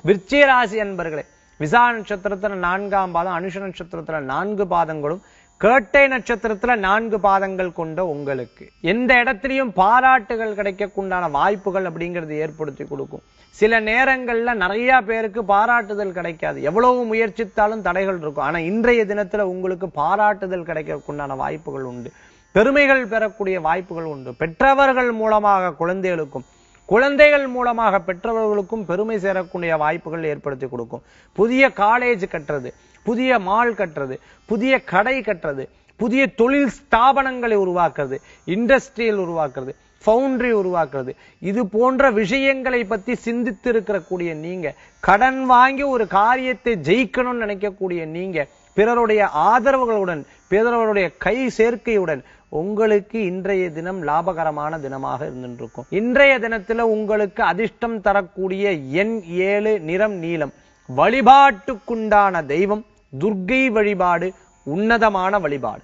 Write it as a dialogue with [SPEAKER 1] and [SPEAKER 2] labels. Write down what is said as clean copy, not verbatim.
[SPEAKER 1] விருச்சிக ராசி அன்பர்களே, விசாக நட்சத்திரத்துல 4ஆம் பாதம், அனுஷ நட்சத்திரத்துல 4 பாதங்களும், கேட்டை நட்சத்திரத்துல 4 பாதங்கள் கொண்ட உங்களுக்கு எந்த இடத்திலையும் பாராட்டுகள் கிடைக்கக்குண்டான வாய்ப்புகள் அப்படிங்கிறது ஏற்படுத்தி கொடுக்கும். சில நேரங்கள்ல நிறைய பேருக்கு பாராட்டுதல் கிடைக்காது, எவ்வளவு முயற்சித்தாலும் தடைகள் இருக்கும். ஆனா இன்றைய தினத்துல உங்களுக்கு பாராட்டுதல் கிடைக்கக்குண்டான வாய்ப்புகள் உண்டு, பெருமைகள் பெறக்கூடிய வாய்ப்புகள் உண்டு. பெற்றவர்கள் மூலமாக குழந்தைகளுக்கும், குழந்தைகள் மூலமாக பெற்றவர்களுக்கும் பெருமை சேரக்கூடிய வாய்ப்புகள் ஏற்படுத்தி கொடுக்கும். புதிய காலேஜ் கட்டுறது, புதிய மால் கட்டுறது, புதிய கடை கட்டுறது, புதிய தொழில் ஸ்தாபனங்களை உருவாக்குறது, இண்டஸ்ட்ரியல் உருவாக்குறது, ஃபவுண்டரி உருவாக்குறது, இது போன்ற விஷயங்களை பத்தி சிந்தித்து இருக்கக்கூடிய நீங்க, கடன் வாங்கி ஒரு காரியத்தை ஜெயிக்கணும்னு நினைக்கக்கூடிய நீங்க, பிறருடைய ஆதரவுகளுடன், பிறருடைய கை சேர்க்கையுடன் உங்களுக்கு இன்றைய தினம் லாபகரமான தினமாக இருந்திருக்கும். இன்றைய தினத்துல உங்களுக்கு அதிர்ஷ்டம் தரக்கூடிய எண் 7, நிறம் நீலம். வழிபாட்டுக்குண்டான தெய்வம் துர்க்கை வழிபாடு, உன்னதமான வழிபாடு.